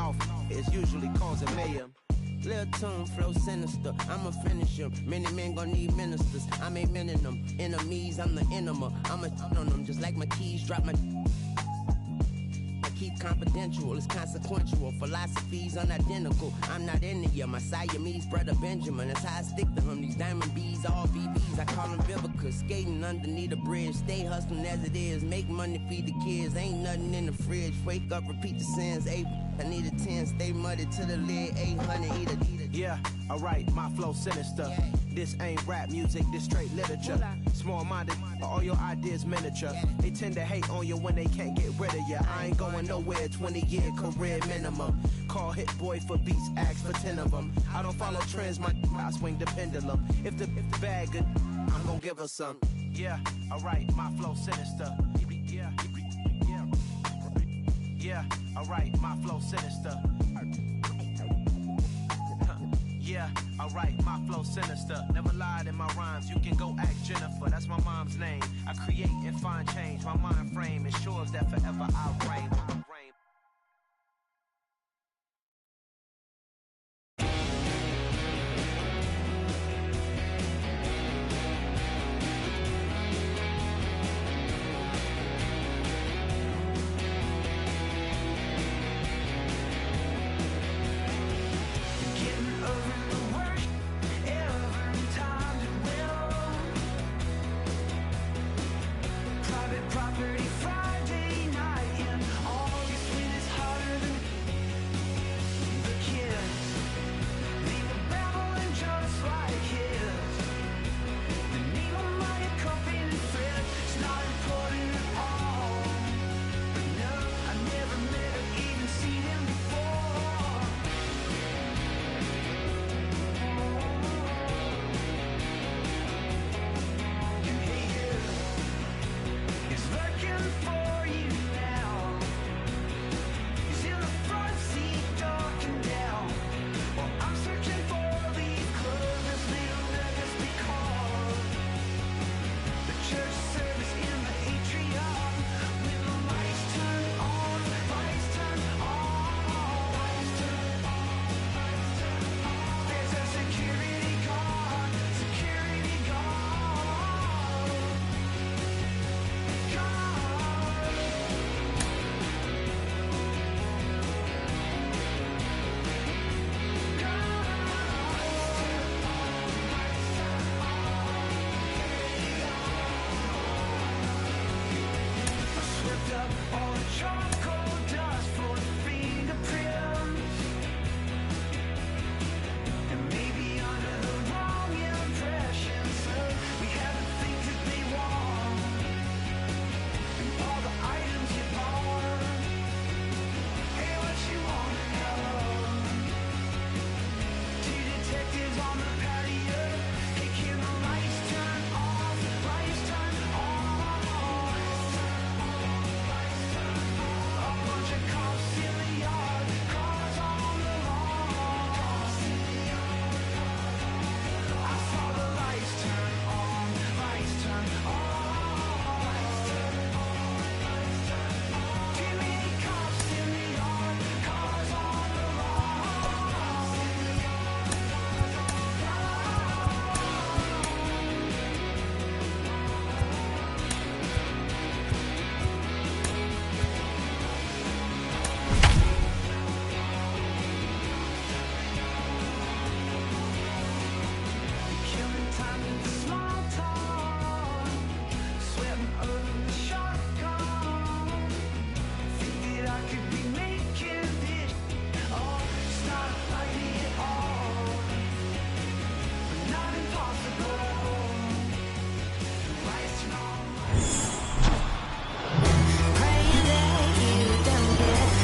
mouth is usually causing mayhem. Lil' tune, flow sinister, I'ma finish him. Many men gon' need ministers, I'm aiming them. Enemies, I'm the enema, I'ma on them. Just like my keys, drop my... I keep confidential, it's consequential. Philosophies unidentical, I'm not into you. My Siamese brother Benjamin, that's how I stick to him. These diamond bees, all BBs, I call them Vivica. Skating underneath a bridge, stay hustling as it is. Make money, feed the kids, ain't nothing in the fridge. Wake up, repeat the sins, I need a 10, stay muddy to the lid, 800, eat it. Yeah, alright, my flow sinister. Yeah. This ain't rap music, this straight literature. Small-minded, all your ideas miniature. They tend to hate on you when they can't get rid of you. I ain't going nowhere, 20-year career minimum. Call Hit Boy for beats, ask for 10 of them. I don't follow trends, I swing the pendulum. If the bag good, I'm gonna give her some. Yeah, alright, my flow sinister. Yeah, alright, my flow sinister. Yeah, alright, my flow sinister. Never lied in my rhymes, you can go ask Jennifer. That's my mom's name. I create and find change. My mind frame ensures that forever I reign.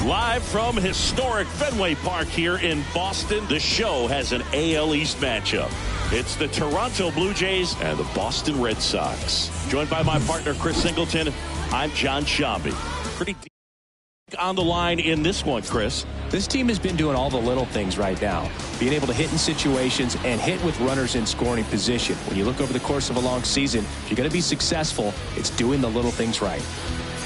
Live from historic Fenway Park here in Boston, the show has an AL East matchup. It's the Toronto Blue Jays and the Boston Red Sox. Joined by my partner, Chris Singleton, I'm John Shambi. Pretty deep on the line in this one, Chris. This team has been doing all the little things right now. Being able to hit in situations and hit with runners in scoring position. When you look over the course of a long season, if you're going to be successful, it's doing the little things right.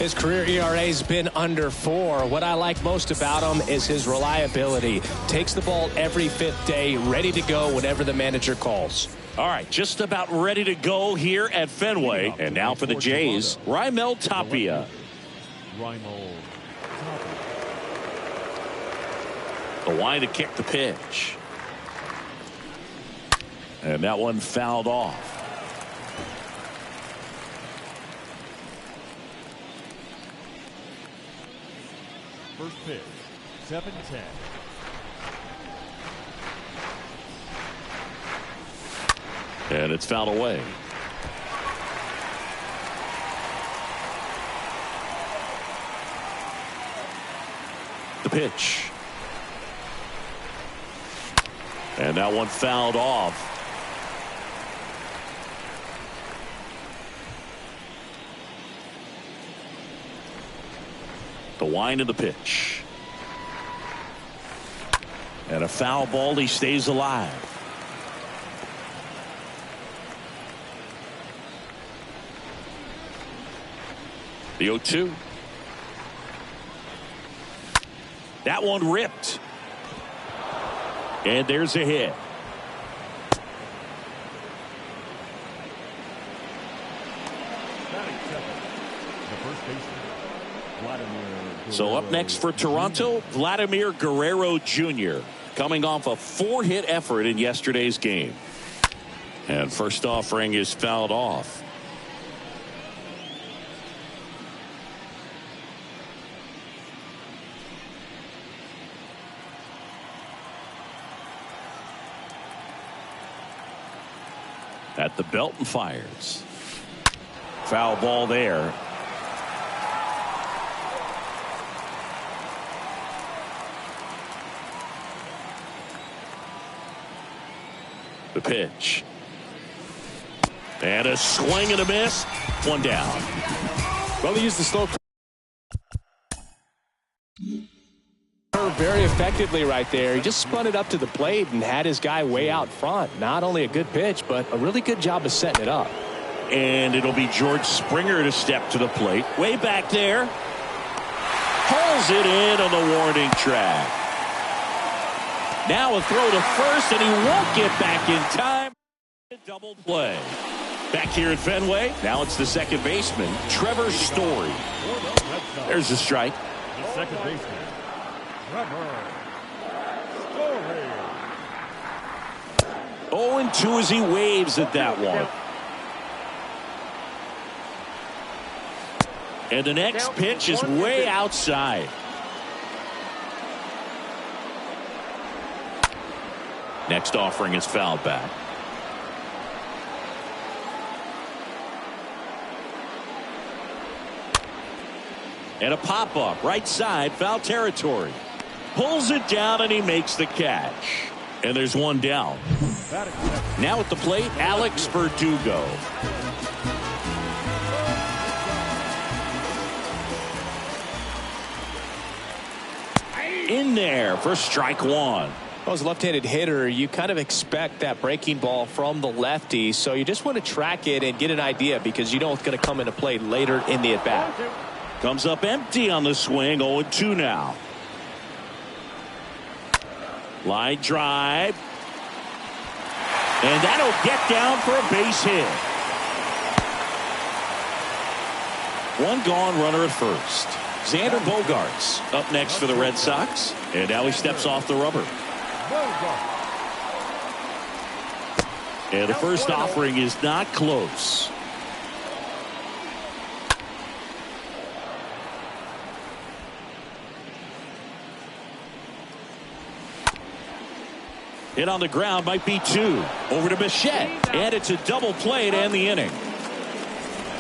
His career ERA has been under 4. What I like most about him is his reliability. Takes the ball every 5th day, ready to go whenever the manager calls. All right, just about ready to go here at Fenway. And now for the Jays, Raimel Tapia. The line to kick the pitch. And that one fouled off. First pitch, 7-10. And it's fouled away. The pitch. And that one fouled off. The wind of the pitch. And a foul ball. He stays alive. The 0-2. That one ripped. And there's a hit. So up next for Toronto, Vladimir Guerrero Jr. coming off a 4-hit effort in yesterday's game. And first offering is fouled off. At the belt and fires. Foul ball there. The pitch. And a swing and a miss. One down. Well, he used the slow curve very effectively right there. He just spun it up to the plate and had his guy way out front. Not only a good pitch, but a really good job of setting it up. And it'll be George Springer to step to the plate. Way back there. Pulls it in on the warning track. Now a throw to first, and he won't get back in time. Double play. Back here at Fenway, now it's the second baseman, Trevor Story. There's the strike. The second baseman, Trevor Story. 0-2 as he waves at that one. And the next pitch is way outside. Next offering is fouled back. And a pop-up right side, foul territory. Pulls it down and he makes the catch. And there's one down. Now at the plate, Alex Verdugo. In there for strike one. Well, as a left-handed hitter, you kind of expect that breaking ball from the lefty, so you just want to track it and get an idea because you know it's going to come into play later in the at-bat. Comes up empty on the swing. 0-2 now. Line drive. And that'll get down for a base hit. One gone, runner at first. Xander Bogaerts up next for the Red Sox. And now he steps off the rubber. And the first offering is not close. Hit on the ground, might be two. Over to Bichette. And it's a double play to end the inning.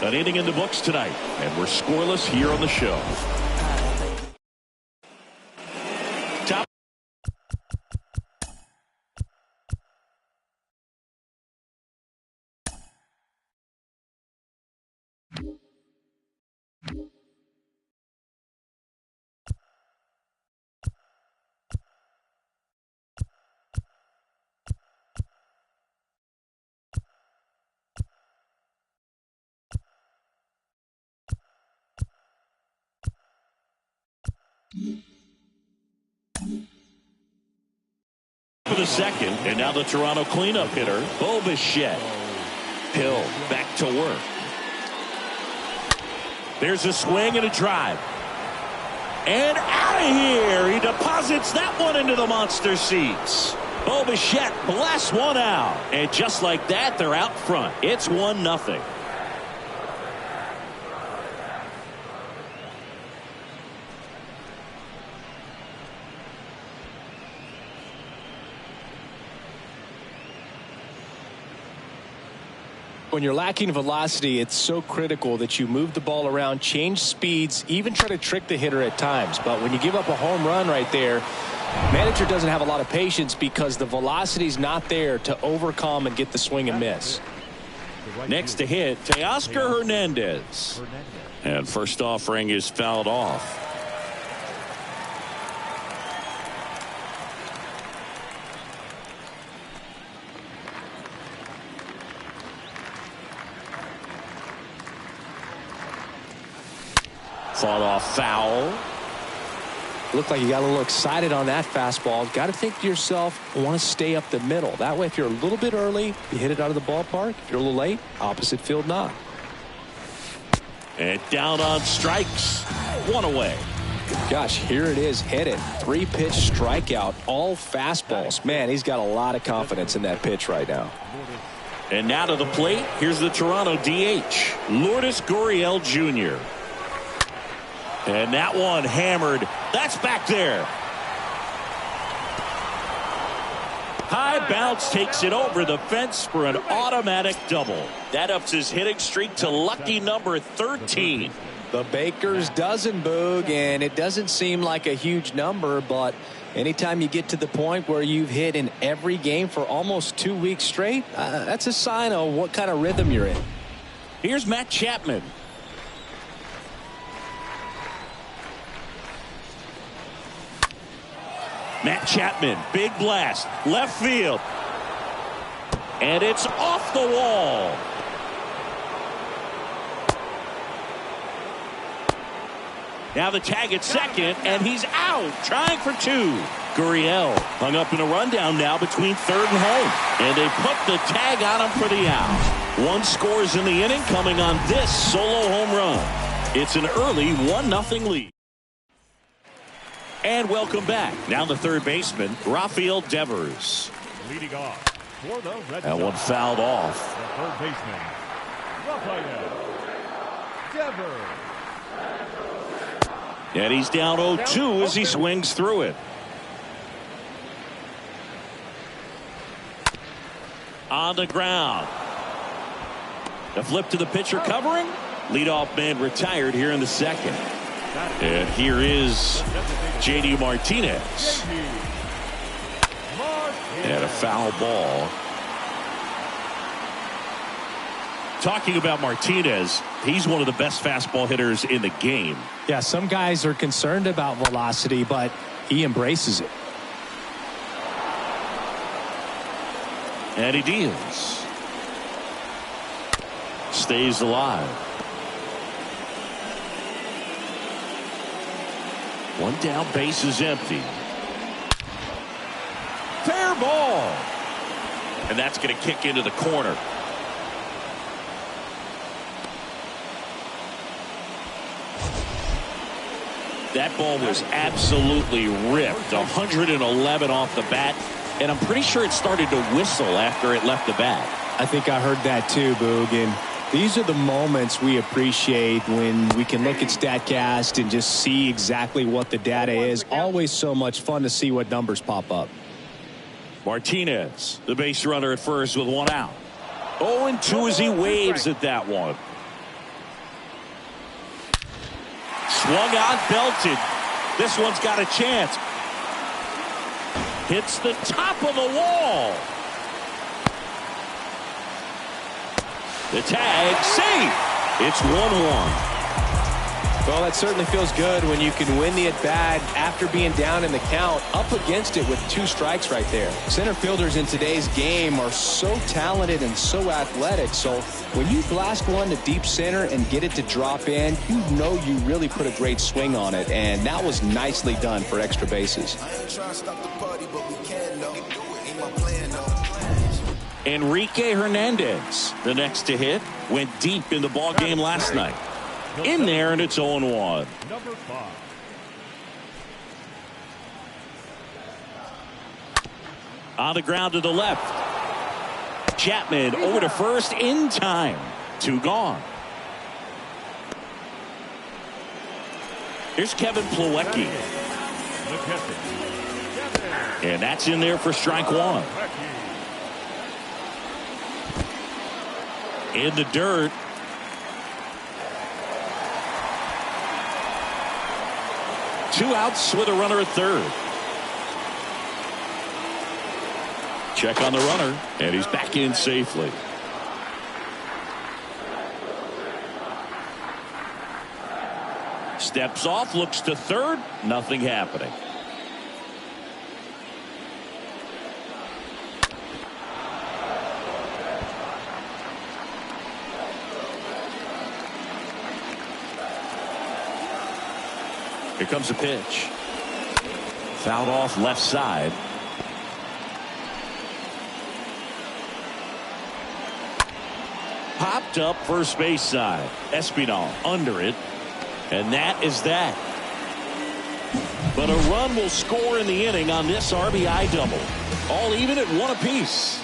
An inning in the books tonight. And we're scoreless here on the show. Top. the second, and now the Toronto cleanup hitter, Bo Bichette. Hill back to work. There's a swing and a drive. And out of here. He deposits that one into the monster seats. Bo Bichette blasts one out. And just like that, they're out front. It's 1-0. When you're lacking velocity, it's so critical that you move the ball around, change speeds, even try to trick the hitter at times. But when you give up a home run right there, manager doesn't have a lot of patience because the velocity's not there to overcome and get the swing and miss. Next to hit, Teoscar Hernandez. And first offering is fouled off. Fought off foul. Looked like you got a little excited on that fastball. Got to think to yourself, I want to stay up the middle. That way, if you're a little bit early, you hit it out of the ballpark. If you're a little late, opposite field knock. And down on strikes. One away. Gosh, here it is. Hit it. 3-pitch strikeout. All fastballs. Man, he's got a lot of confidence in that pitch right now. And now to the plate. Here's the Toronto DH, Lourdes Gurriel Jr. And that one hammered. That's back there. High bounce takes it over the fence for an automatic double. That ups his hitting streak to lucky number 13. The Baker's dozen, Boog, and it doesn't seem like a huge number, but anytime you get to the point where you've hit in every game for almost 2 weeks straight, that's a sign of what kind of rhythm you're in. Here's Matt Chapman. Matt Chapman, big blast, left field. And it's off the wall. Now the tag at second, and he's out, trying for 2. Gurriel hung up in a rundown now between third and home. And they put the tag on him for the out. 1 scores in the inning coming on this solo home run. It's an early 1-0 lead. And welcome back. Now the third baseman, Rafael Devers. Leading off for the Red Sox. That one fouled off. The third baseman, Rafael Devers. And he's down 0-2 as he swings through it. On the ground. The flip to the pitcher covering. Leadoff man retired here in the second. And here is J.D. Martinez. And a foul ball. Talking about Martinez, he's one of the best fastball hitters in the game. Yeah, some guys are concerned about velocity, but he embraces it. And he deals. Stays alive. One down, base is empty. Fair ball. And that's going to kick into the corner. That ball was absolutely ripped. 111 off the bat. And I'm pretty sure it started to whistle after it left the bat. I think I heard that too, Boog. And these are the moments we appreciate when we can look at StatCast and just see exactly what the data is. Always so much fun to see what numbers pop up. Martinez, the base runner at first with 1 out. 0-2 as he waves at that one. Swung on, belted. This one's got a chance. Hits the top of the wall. The tag, safe. It's 1-1. Well, that certainly feels good when you can win the at-bat after being down in the count, up against it with 2 strikes right there. Center fielders in today's game are so talented and so athletic, so when you blast one to deep center and get it to drop in, you know you really put a great swing on it, and that was nicely done for extra bases. Enrique Hernandez, the next to hit, went deep in the ball game last night. In there, and it's 0-1. Number 5. On the ground to the left. Chapman over to first in time. 2 gone. Here's Kevin Plawecki. And that's in there for strike 1. In the dirt. Two outs with a runner at third. Check on the runner, and he's back in safely. Steps off, looks to third, nothing happening. Here comes a pitch. Fouled off left side. Popped up first base side. Espinal under it. And that is that. But a run will score in the inning on this RBI double. All even at 1 apiece.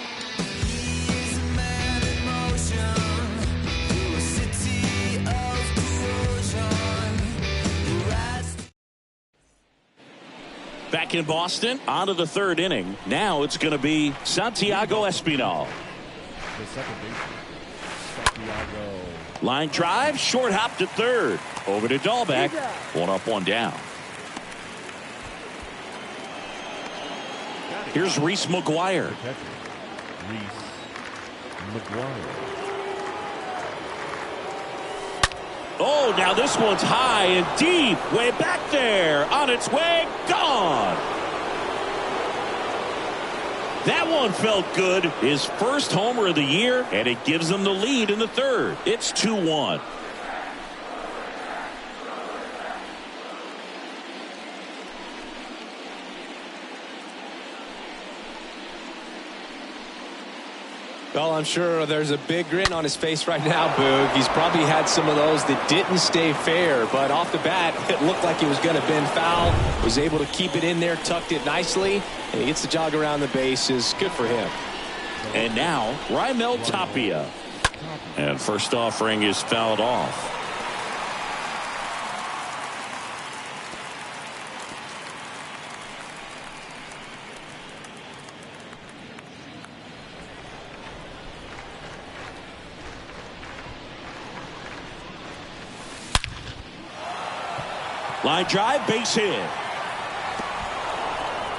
Back in Boston, on to the third inning. Now it's going to be Santiago Espinal. The second baseman, Santiago. Line drive, short hop to third. Over to Dahlbeck. 1 up, 1 down. Here's Reese McGuire. Reese McGuire. Oh, now this one's high and deep. Way back there. On its way. Gone. That one felt good. His first homer of the year, and it gives them the lead in the third. It's 2-1. Well, I'm sure there's a big grin on his face right now, Boog. He's probably had some of those that didn't stay fair, but off the bat, it looked like it was going to bend foul. Was able to keep it in there, tucked it nicely, and he gets the jog around the bases. Good for him. And now, Raimel Tapia. And first offering is fouled off. Line drive, base hit.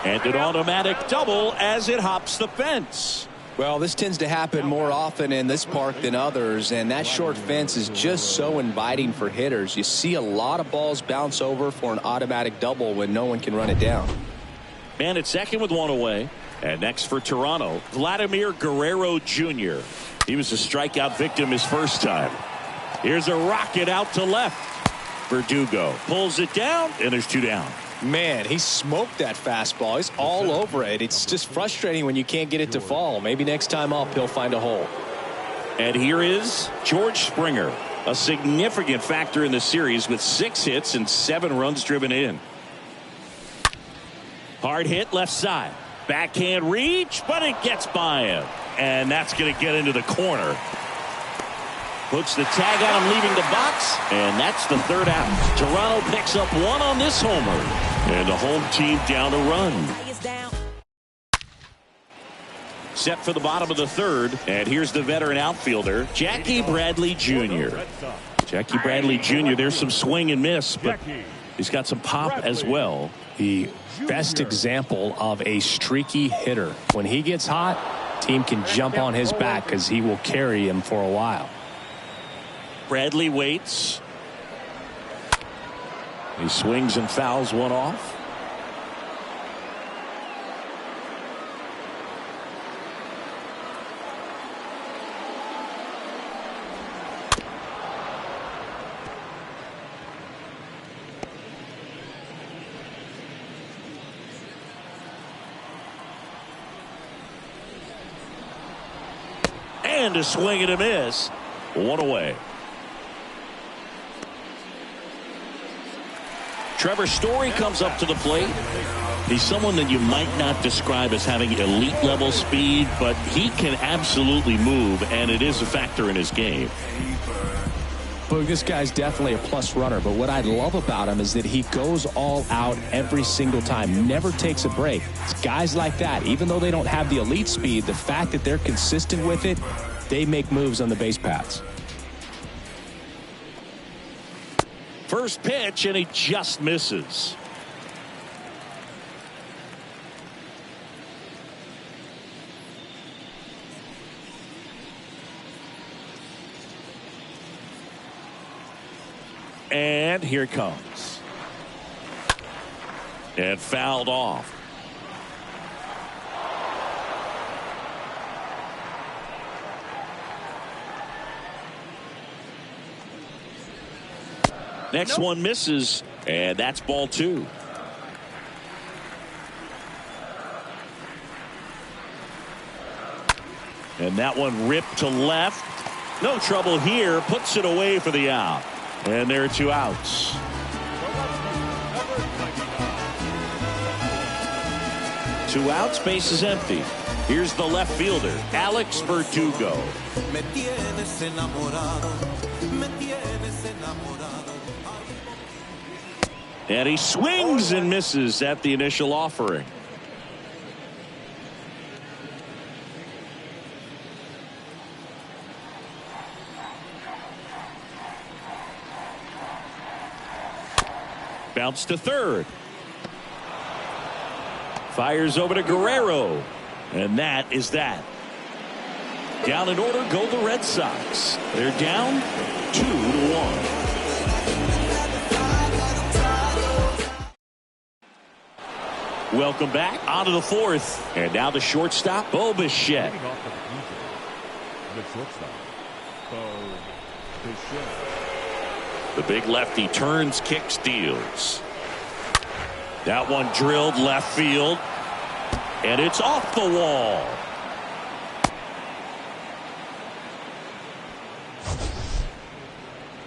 And an automatic double as it hops the fence. Well, this tends to happen more often in this park than others, and that short fence is just so inviting for hitters. You see a lot of balls bounce over for an automatic double when no one can run it down. Man at second with 1 away. And next for Toronto, Vladimir Guerrero Jr. He was a strikeout victim his first time. Here's a rocket out to left. Verdugo pulls it down, and there's 2 down. Man, he smoked that fastball. He's all over it. It's just frustrating when you can't get it to fall. Maybe next time up he'll find a hole. And here is George Springer, a significant factor in the series with 6 hits and 7 runs driven in. Hard hit left side. Backhand reach, but it gets by him. And that's going to get into the corner. Puts the tag on him leaving the box, and that's the third out. Toronto picks up 1 on this homer, and the home team down a run. Set for the bottom of the third, and here's the veteran outfielder, Jackie Bradley Jr. Jackie Bradley Jr., there's some swing and miss, but he's got some pop as well. The best example of a streaky hitter. When he gets hot, team can jump on his back because he will carry him for a while. Bradley waits. He swings and fouls one off. And a swing and a miss. One away. Trevor Story comes up to the plate. He's someone that you might not describe as having elite level speed, but he can absolutely move, and it is a factor in his game. Boog, this guy's definitely a plus runner, but what I love about him is that he goes all out every single time, never takes a break. It's guys like that, even though they don't have the elite speed, the fact that they're consistent with it, they make moves on the base paths. First pitch, and he just misses. And here it comes. And fouled off. Next one misses, and that's ball 2. And that one ripped to left. No trouble here. Puts it away for the out. And there are 2 outs. Two outs, base is empty. Here's the left fielder, Alex Verdugo. And he swings and misses at the initial offering. Bounce to third. Fires over to Guerrero. And that is that. Down in order go the Red Sox. They're down 2-1. Welcome back onto the 4th. And now the shortstop, Bo Bichette. The shortstop, Bo Bichette. The big lefty turns, kicks, deals. That one drilled left field. And it's off the wall.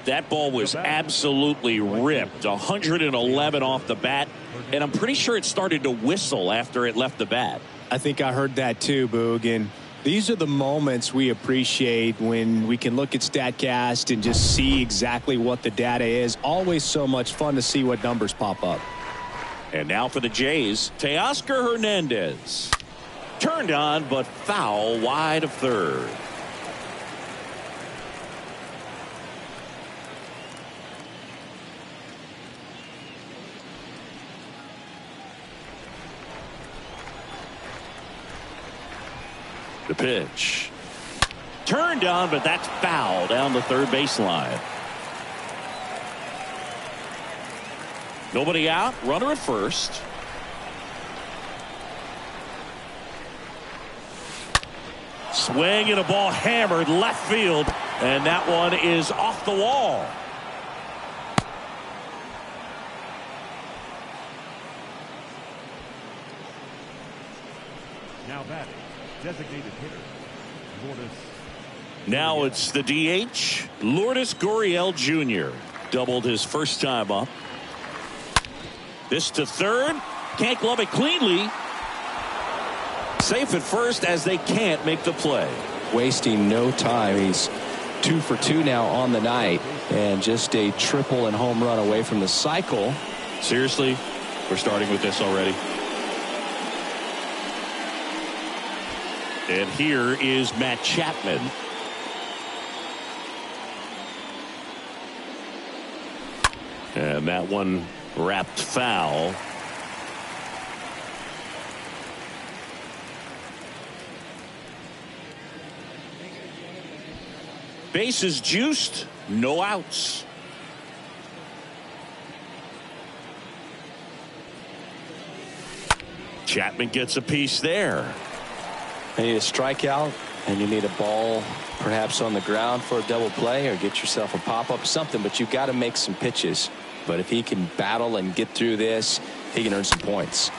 That ball was absolutely ripped. 111 off the bat. And I'm pretty sure it started to whistle after it left the bat. I think I heard that too, Boog. And these are the moments we appreciate when we can look at StatCast and just see exactly what the data is. Always so much fun to see what numbers pop up. And now for the Jays, Teoscar Hernandez. Turned on, but foul wide of third. The pitch. Turned on, but that's foul down the third baseline. Nobody out. Runner at first. Swing and a ball hammered left field. And that one is off the wall. Now batting, designated hitter, Lourdes. Now it's the DH, Lourdes Gurriel Jr. Doubled his first time up. This to third. Can't glove it cleanly. Safe at first as they can't make the play. Wasting no time. He's 2 for 2 now on the night. And just a triple and home run away from the cycle. Seriously? We're starting with this already? And here is Matt Chapman. And that one wrapped foul. Bases juiced, no outs. Chapman gets a piece there. You need a strikeout, and you need a ball perhaps on the ground for a double play, or get yourself a pop-up, something, but you've got to make some pitches. But if he can battle and get through this, he can earn some points.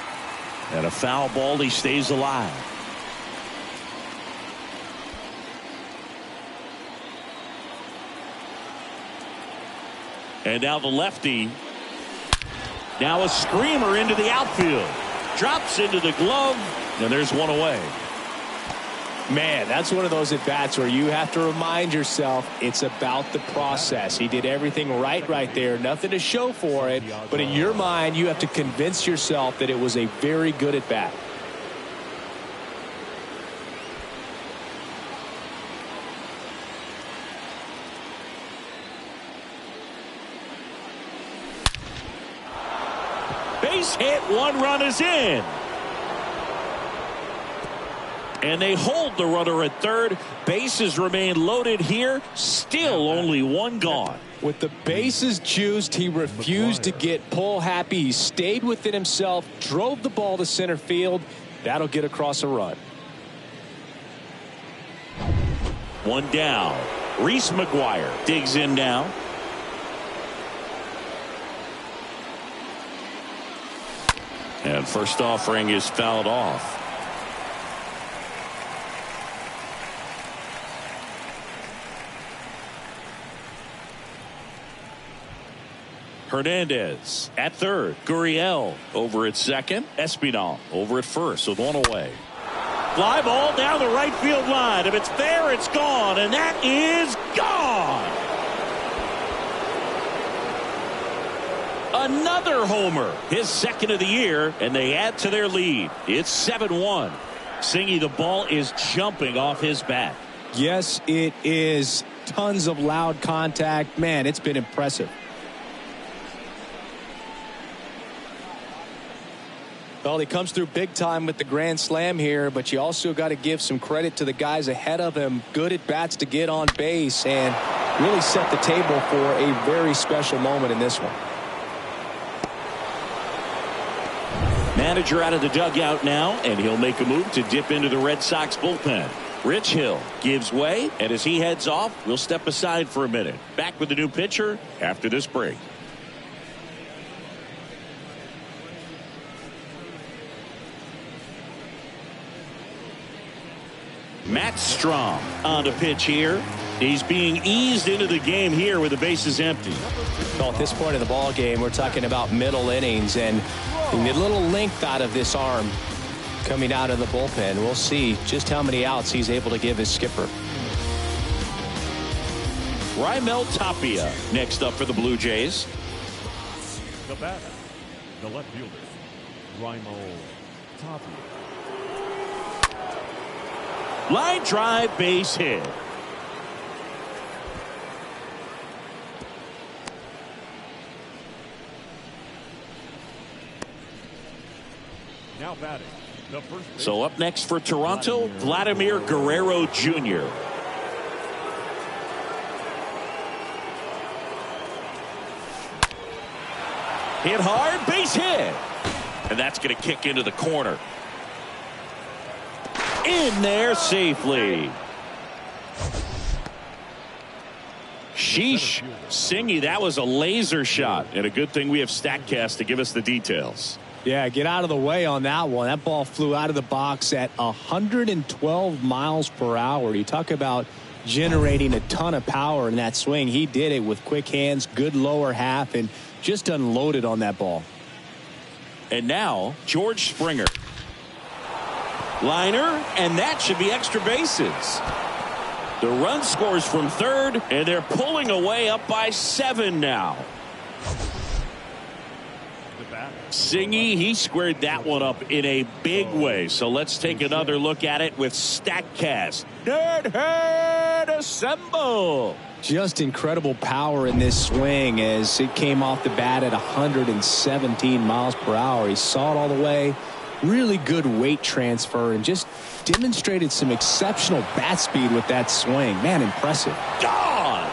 And a foul ball, he stays alive. And now the lefty. Now a screamer into the outfield. Drops into the glove, and there's one away. Man, that's one of those at-bats where you have to remind yourself it's about the process. He did everything right there. Nothing to show for it. But in your mind, you have to convince yourself that it was a very good at-bat. Base hit, 1 run is in. And they hold the runner at third. Bases remain loaded here. Still only 1 gone. With the bases juiced, he refused to get pull happy. He stayed within himself, drove the ball to center field. That'll get across a run. 1 down. Reese McGuire digs in now. And first offering is fouled off. Hernandez at third. Gurriel over at second. Espinal over at first with 1 away. Fly ball down the right field line. If it's there, it's gone. And that is gone. Another homer. His second of the year. And they add to their lead. It's 7-1. Singy, the ball is jumping off his bat. Yes, it is. Tons of loud contact. Man, it's been impressive. Well, he comes through big time with the grand slam here, but you also got to give some credit to the guys ahead of him. Good at bats to get on base and really set the table for a very special moment in this one. Manager out of the dugout now, and he'll make a move to dip into the Red Sox bullpen. Rich Hill gives way, and as he heads off, we'll step aside for a minute. Back with the new pitcher after this break. Matt Strom on to pitch here. He's being eased into the game here with the bases empty. Well, at this point in the ball game, we're talking about middle innings, and a little length out of this arm coming out of the bullpen. We'll see just how many outs he's able to give his skipper. Raimel Tapia next up for the Blue Jays. The batter, the left fielder, Raimel Tapia. Line drive, base hit. Now batting, the first. So up next for Toronto, Vladimir Guerrero Jr. Hit hard, base hit. And that's going to kick into the corner. In there safely. Sheesh. Singy, that was a laser shot. And a good thing we have StatCast to give us the details. Yeah, get out of the way on that one. That ball flew out of the box at 112 miles per hour. You talk about generating a ton of power in that swing. He did it with quick hands, good lower half, and just unloaded on that ball. And now, George Springer. Liner, and that should be extra bases. The run scores from third, and they're pulling away up by 7 now. Singy, he squared that one up in a big way. So let's take another look at it with StatCast. Deadhead assemble. Just incredible power in this swing as it came off the bat at 117 miles per hour. He saw it all the way. Really good weight transfer and just demonstrated some exceptional bat speed with that swing. Man, impressive. Gone.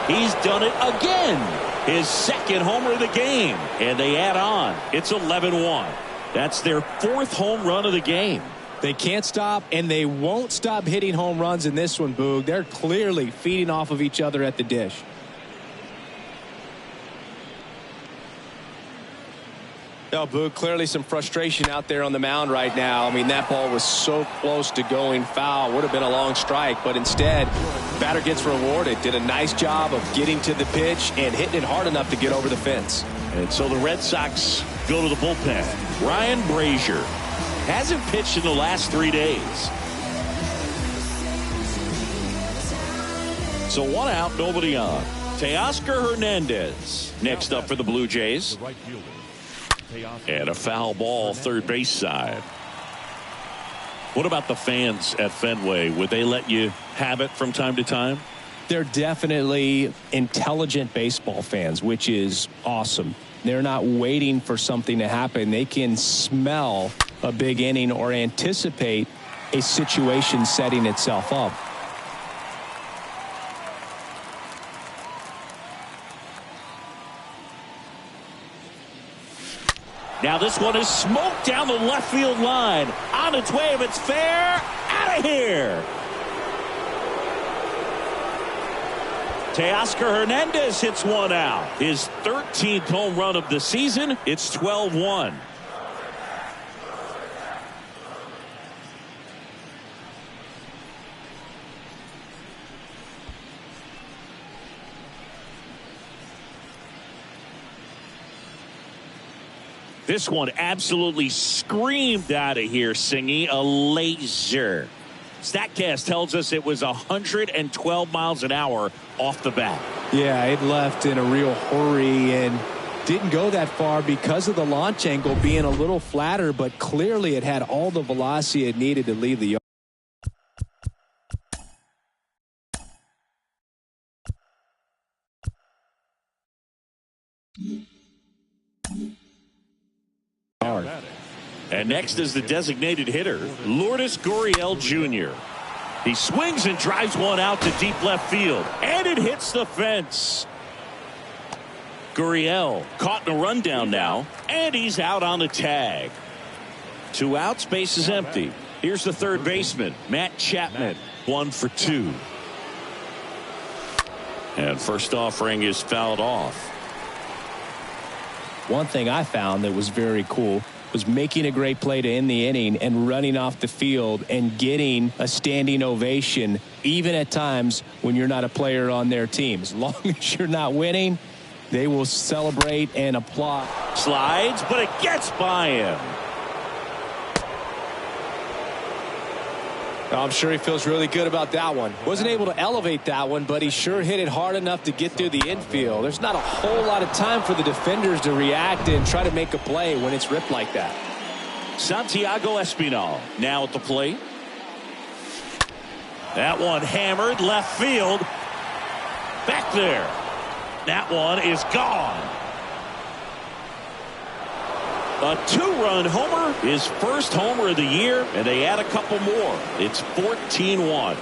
He's done it again. His second homer of the game. And they add on. It's 11-1. That's their 4th home run of the game. They can't stop, and they won't stop hitting home runs in this one, Boog. They're clearly feeding off of each other at the dish. No, Boog, clearly some frustration out there on the mound right now. I mean, that ball was so close to going foul. Would have been a long strike, but instead, batter gets rewarded. Did a nice job of getting to the pitch and hitting it hard enough to get over the fence. And so the Red Sox go to the bullpen. Ryan Brazier hasn't pitched in the last 3 days. So 1 out, nobody on. Teoscar Hernandez next up for the Blue Jays. The right fielder. And a foul ball third base side. What about the fans at Fenway? Would they let you have it from time to time? They're definitely intelligent baseball fans, which is awesome. They're not waiting for something to happen. They can smell a big inning or anticipate a situation setting itself up. Now this one is smoked down the left field line. On its way, if it's fair, out of here. Teoscar Hernandez hits 1 out. His 13th home run of the season. It's 12-1. This one absolutely screamed out of here, Singy. A laser. StatCast tells us it was 112 miles an hour off the bat. Yeah, it left in a real hurry and didn't go that far because of the launch angle being a little flatter, but clearly it had all the velocity it needed to leave the yard. And next is the designated hitter, Lourdes Gurriel Jr. He swings and drives one out to deep left field, and it hits the fence. Gurriel caught in a rundown now, and he's out on the tag. 2 outs, base is empty. Here's the third baseman, Matt Chapman, 1 for 2. And first offering is fouled off. One thing I found that was very cool was making a great play to end the inning and running off the field and getting a standing ovation, even at times when you're not a player on their team. As long as you're not winning, they will celebrate and applaud. Slides, but it gets by him. I'm sure he feels really good about that one. Wasn't able to elevate that one, but he sure hit it hard enough to get through the infield. There's not a whole lot of time for the defenders to react and try to make a play when it's ripped like that. Santiago Espinal now at the plate. That one hammered left field. Back there. That one is gone. A 2-run homer, his first homer of the year, and they add a couple more. It's 14-1.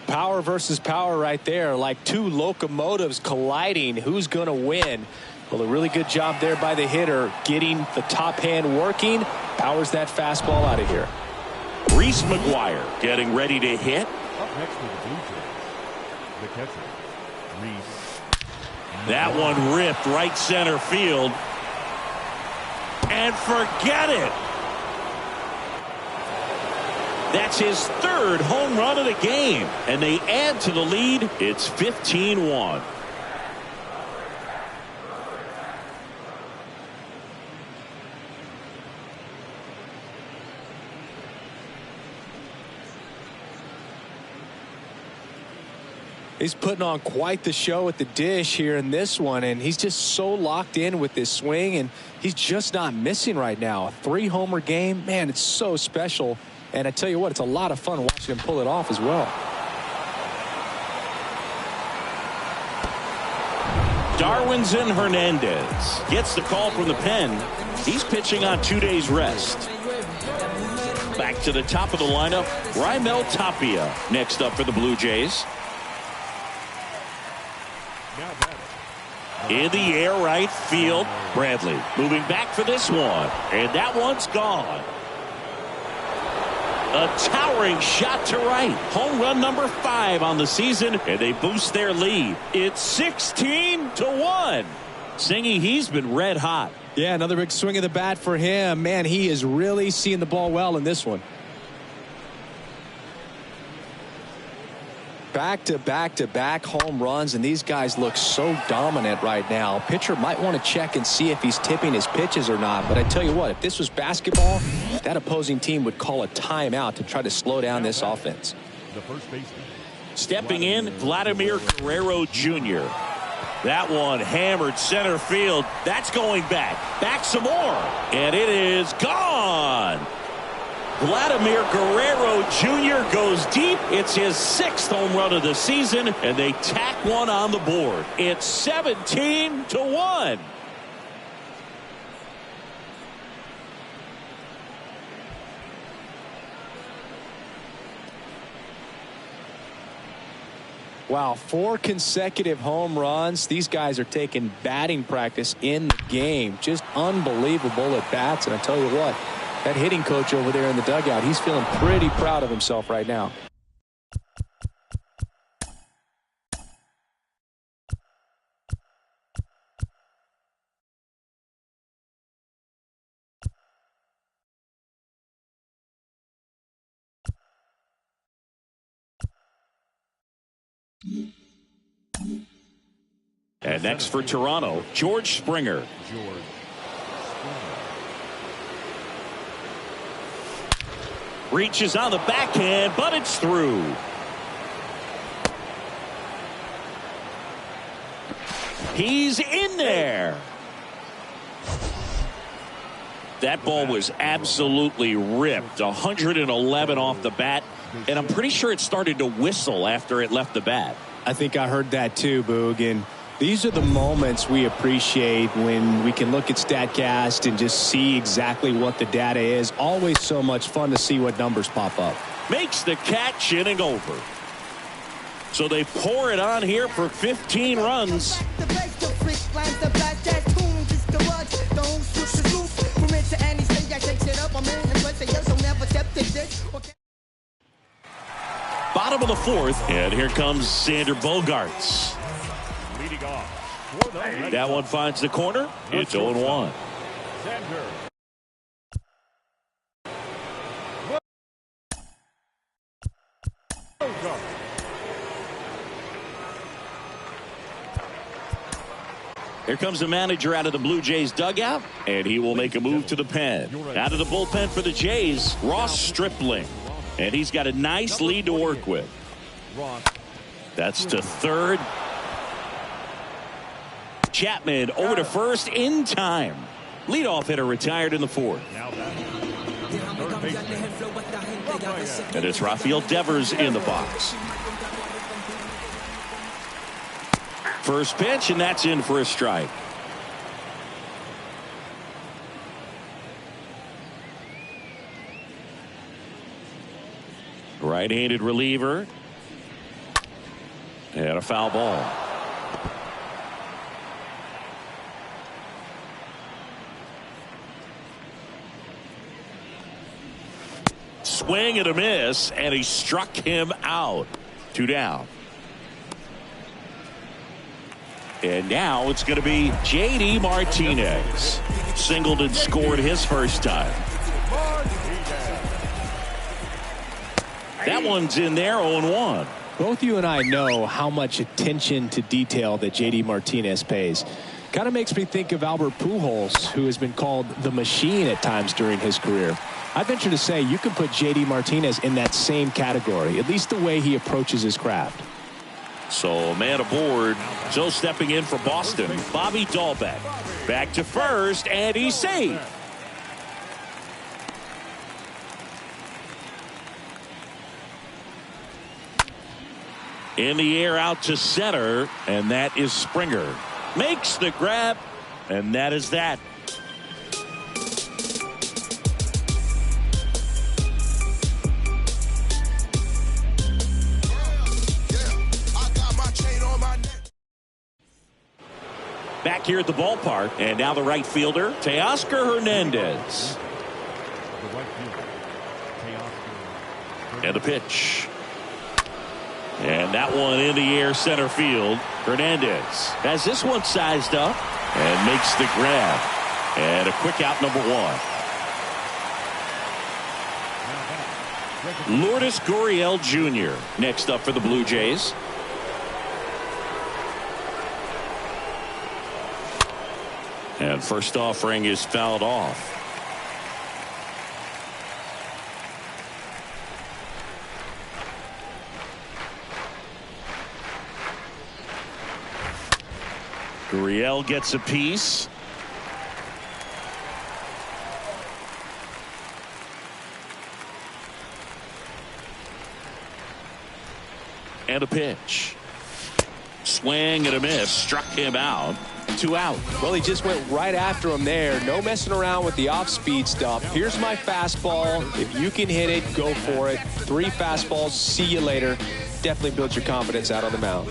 Power versus power right there, like 2 locomotives colliding. Who's going to win? Well, a really good job there by the hitter, getting the top hand working. Powers that fastball out of here. Reese McGuire getting ready to hit. Up next for the Blue Jays, the catcher, Reese. That one ripped right center field. And forget it. That's his 3rd home run of the game. And they add to the lead. It's 15-1. He's putting on quite the show at the dish here in this one, and he's just so locked in with this swing, and he's just not missing right now. A 3-homer game, man, it's so special. And I tell you what, it's a lot of fun watching him pull it off as well. Darwinzon Hernandez gets the call from the pen. He's pitching on 2 days rest. Back to the top of the lineup, Raimel Tapia next up for the Blue Jays. Now batting, In the air, right field. Bradley moving back for this one. And that one's gone. A towering shot to right. Home run number 5 on the season, and they boost their lead. It's 16-1. Singy, he's been red hot. Yeah, another big swing of the bat for him. Man, he is really seeing the ball well in this one. Back-to-back-to-back home runs, and these guys look so dominant right now. Pitcher might want to check and see if he's tipping his pitches or not. But I tell you what, if this was basketball, that opposing team would call a timeout to try to slow down this offense. The first baseman. Stepping in, Vladimir Guerrero Jr. That one hammered center field. That's going back. Back some more. And it is gone. Vladimir Guerrero Jr. goes deep. It's his 6th home run of the season, and they tack one on the board. It's 17-1. Wow, 4 consecutive home runs. These guys are taking batting practice in the game. Just unbelievable at bats. And I tell you what, that hitting coach over there in the dugout, he's feeling pretty proud of himself right now. And next for Toronto, George Springer. Reaches on the backhand, but it's through. He's in there. That ball was absolutely ripped. 111 off the bat, and I'm pretty sure it started to whistle after it left the bat. I think I heard that too, Boog. And these are the moments we appreciate when we can look at StatCast and just see exactly what the data is. Always so much fun to see what numbers pop up. Makes the catch, inning over. So they pour it on here for 15 runs. Bottom of the 4th, and here comes Sander Bogarts. That one finds the corner. It's 0-1. Here comes the manager out of the Blue Jays dugout, and he will make a move to the pen. Out of the bullpen for the Jays, Ross Stripling. And he's got a nice lead to work with. That's to third. Chapman over to first in time. Leadoff hitter retired in the 4th. And it's Rafael Devers in the box. First pitch, and that's in for a strike. Right-handed reliever. And a foul ball. Swing and a miss, and he struck him out. 2 down. And now it's going to be J.D. Martinez. Singled and scored his first time. That one's in there, 0-1. Both you and I know how much attention to detail that J.D. Martinez pays. Kind of makes me think of Albert Pujols, who has been called the machine at times during his career. I venture to say you can put J.D. Martinez in that same category, at least the way he approaches his craft. So man aboard. So stepping in for Boston, Bobby Dahlbeck. Back to first, and he's safe. In the air out to center, and that is Springer. Makes the grab, and that is that. back here at the ballpark. And now the right fielder, Teoscar Hernandez. The right fielder, Teoscar. And the pitch. And that one in the air center field. Hernandez has this one sized up and makes the grab. And a quick out, number one. Lourdes Gurriel Jr. next up for the Blue Jays. And first offering is fouled off. Gurriel gets a piece. And a pitch. Swing and a miss. Struck him out. 2 out. Well, he just went right after him there. No messing around with the off-speed stuff. Here's my fastball. If you can hit it, go for it. 3 fastballs. See you later. Definitely builds your confidence out on the mound.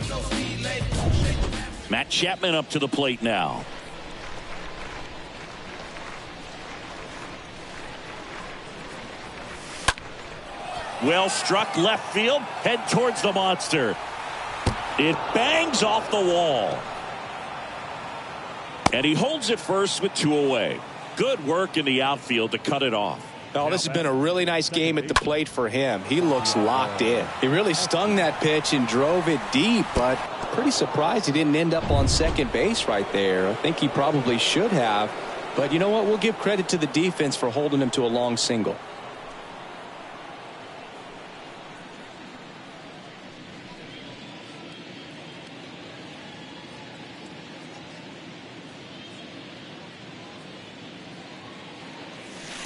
Matt Chapman up to the plate now. Well struck left field. Head towards the monster. It bangs off the wall. And he holds it first with 2 away. Good work in the outfield to cut it off. Oh, this has been a really nice game at the plate for him. He looks locked in. He really stung that pitch and drove it deep, but pretty surprised he didn't end up on second base right there. I think he probably should have. But you know what? We'll give credit to the defense for holding him to a long single.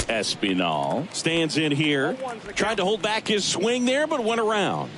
Espinal stands in here. Tried to hold back his swing there, but went around.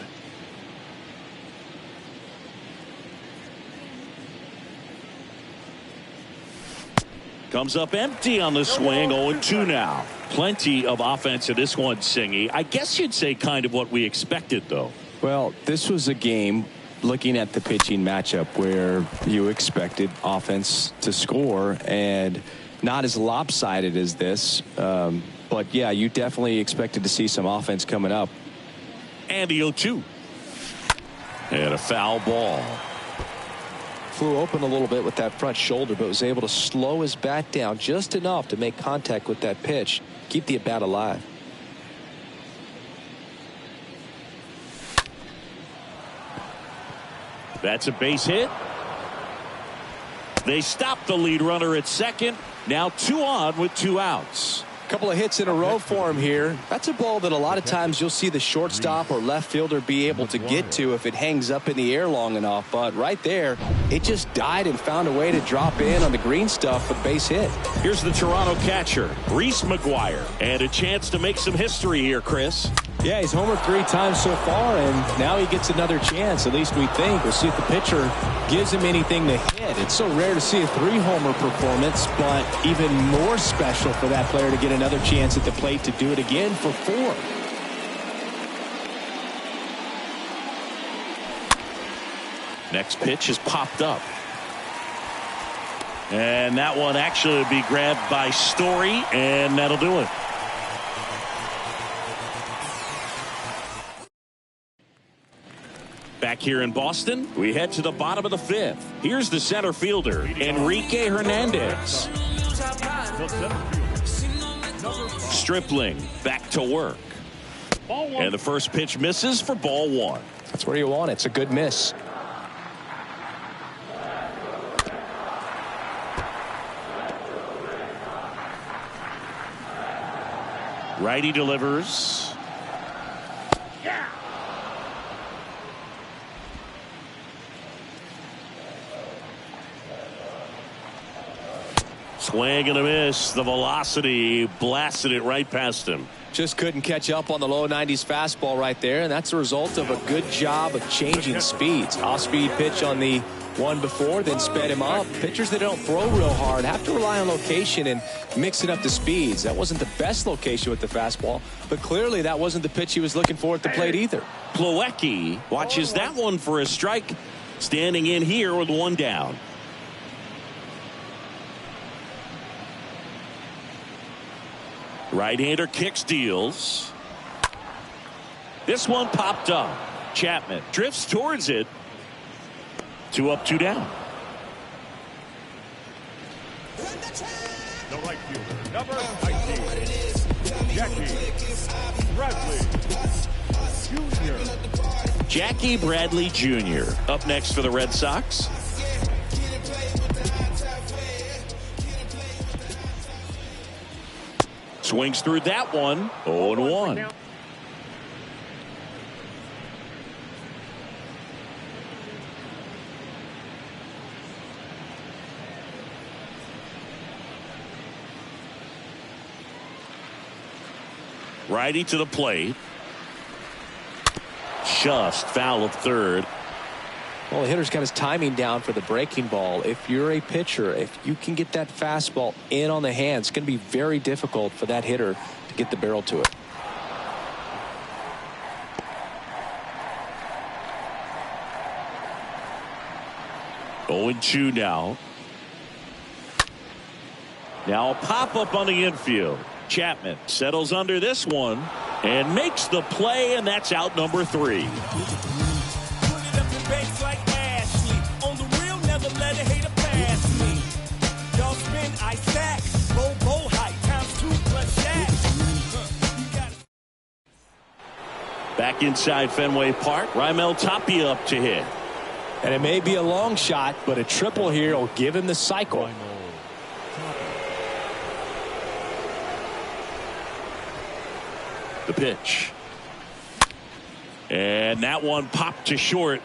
Comes up empty on the swing. 0-2 now. Plenty of offense in this one, Singy. I guess you'd say kind of what we expected, though. Well, this was a game, looking at the pitching matchup, where you expected offense to score, and not as lopsided as this, but yeah, you definitely expected to see some offense coming up. And the 0-2. And a foul ball. Flew open a little bit with that front shoulder, but was able to slow his bat down just enough to make contact with that pitch, keep the at bat alive. That's a base hit. They stop the lead runner at second. Now 2 on with 2 outs. Couple of hits in a row for him here. That's a ball that a lot of times you'll see the shortstop or left fielder be able to get to if it hangs up in the air long enough. But right there, it just died and found a way to drop in on the green stuff for the base hit. Here's the Toronto catcher, Reese McGuire, and a chance to make some history here, Chris. Yeah, he's homered 3 times so far, and now he gets another chance, at least we think. We'll see if the pitcher gives him anything to hit. It's so rare to see a 3-homer performance, but even more special for that player to get another chance at the plate to do it again for 4. Next pitch is popped up. And that one actually will be grabbed by Story, and that'll do it. Back here in Boston, we head to the bottom of the 5th. Here's the center fielder, Enrique Hernandez. Stripling back to work. And the first pitch misses for ball 1. That's where you want it. It's a good miss. Righty delivers. Swing and a miss. The velocity blasted it right past him. Just couldn't catch up on the low 90s fastball right there, and that's a result of a good job of changing speeds. Off-speed pitch on the one before, then sped him up. Pitchers that don't throw real hard have to rely on location and mix it up to speeds. That wasn't the best location with the fastball, but clearly that wasn't the pitch he was looking for at the plate either. Plawecki watches that one for a strike, standing in here with 1 down. Right-hander kicks, deals. This one popped up. Chapman drifts towards it. 2 up, 2 down. The right fielder, number 19, Jackie Bradley Jr. Jackie Bradley Jr. up next for the Red Sox. Swings through that one. 0-1. Righty to the plate. Just foul of third. Well, the hitter's got his timing down for the breaking ball. If you're a pitcher, if you can get that fastball in on the hand, it's going to be very difficult for that hitter to get the barrel to it. Oh, 0-2 now. Now a pop-up on the infield. Chapman settles under this one and makes the play, and that's out number 3. Back inside Fenway Park, Raimel Tapia up to hit. And it may be a long shot, but a triple here will give him the cycle. The pitch. And that one popped to short.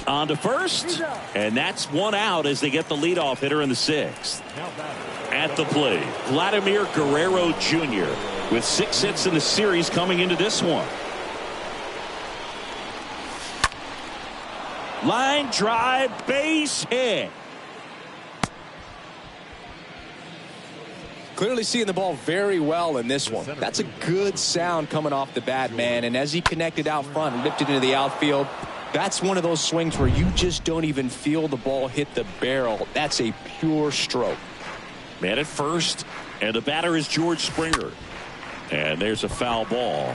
On to first. And that's one out as they get the leadoff hitter in the 6th. At the plate, Vladimir Guerrero Jr. with 6 hits in the series coming into this one. Line drive, base hit. Clearly seeing the ball very well in this one. That's a good sound coming off the bat, man. And as he connected out front and lifted into the outfield, that's one of those swings where you just don't even feel the ball hit the barrel. That's a pure stroke. Man at first, and the batter is George Springer. And there's a foul ball.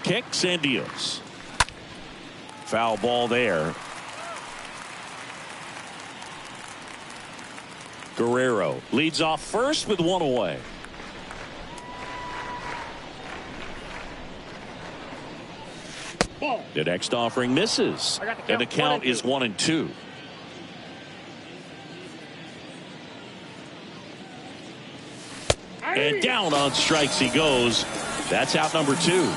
Kicks and deals. Foul ball there. Guerrero leads off first with 1 away. The next offering misses, and the count is 1-2. And down on strikes he goes. That's out number 2.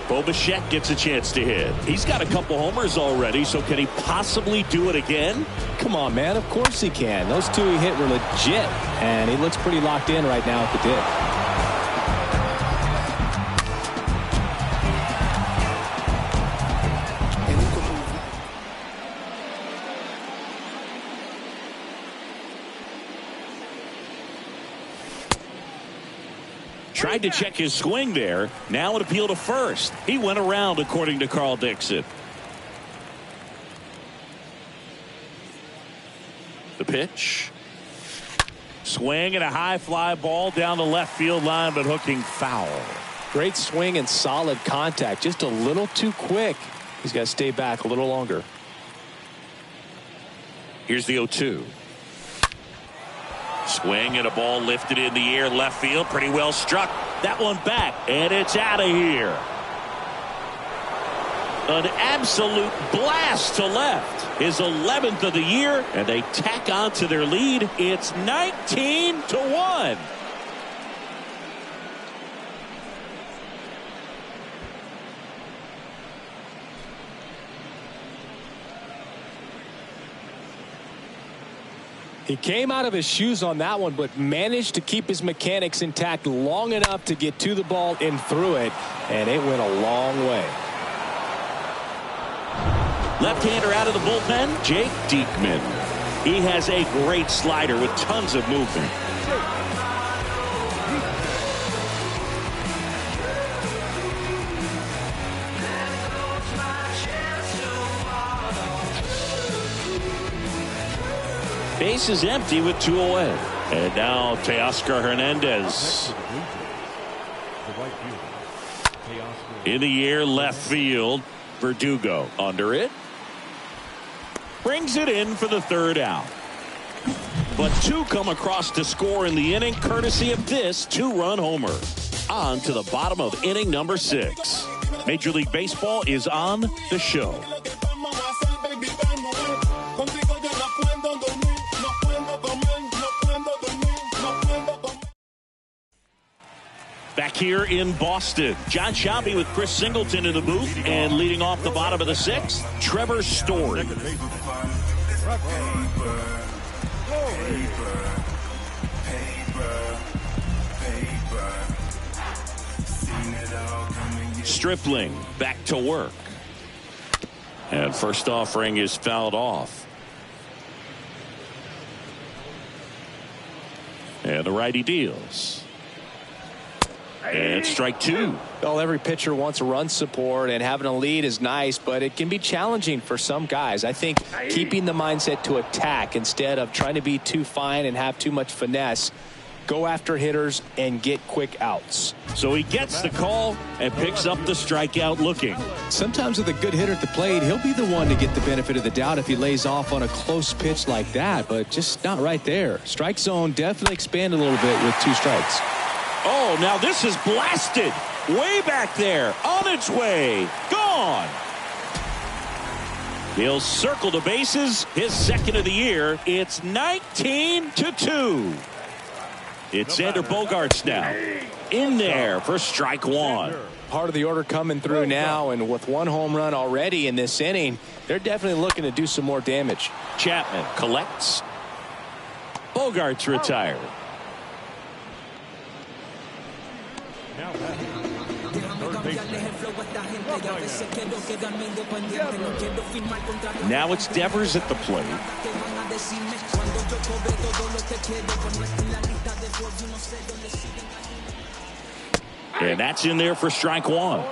Bo Bichette gets a chance to hit. He's got a couple homers already, so can he possibly do it again? Come on, man. Of course he can. Those 2 he hit were legit, and he looks pretty locked in right now at the dip. Tried to check his swing there. Now an appeal to first. He went around, according to Carl Dixon. The pitch. Swing and a high fly ball down the left field line, but hooking foul. Great swing and solid contact. Just a little too quick. He's got to stay back a little longer. Here's the 0-2. Swing and a ball lifted in the air left field. Pretty well struck. That one back, and it's out of here. An absolute blast to left. His 11th of the year, and they tack on to their lead. It's 19-1. He came out of his shoes on that one, but managed to keep his mechanics intact long enough to get to the ball and through it, and it went a long way. Left-hander out of the bullpen, Jake Diekman. He has a great slider with tons of movement. Base is empty with 2 away. And now Teoscar Hernandez. In the air, left field. Verdugo under it. Brings it in for the 3rd out. But 2 come across to score in the inning, courtesy of this 2-run homer. On to the bottom of inning number 6. Major League Baseball is on the show. Back here in Boston, John Shelby with Chris Singleton in the booth, and leading off the bottom of the 6th, Trevor Story. Stripling back to work. And first offering is fouled off. And the righty deals. And strike 2. Well, every pitcher wants a run support, and having a lead is nice, but it can be challenging for some guys. I think keeping the mindset to attack instead of trying to be too fine and have too much finesse. Go after hitters and get quick outs. So he gets the call and picks up the strikeout looking. Sometimes with a good hitter at the plate, he'll be the one to get the benefit of the doubt if he lays off on a close pitch like that, but just not right there. Strike zone definitely expanded a little bit with 2 strikes. Oh, now this is blasted. Way back there. On its way. Gone. He'll circle the bases. His 2nd of the year. It's 19-2. It's Xander Bogaerts now. In there for strike 1. Part of the order coming through now, and with 1 home run already in this inning, they're definitely looking to do some more damage. Chapman collects. Bogaerts retired. Now it's Devers at the plate. And that's in there for strike 1.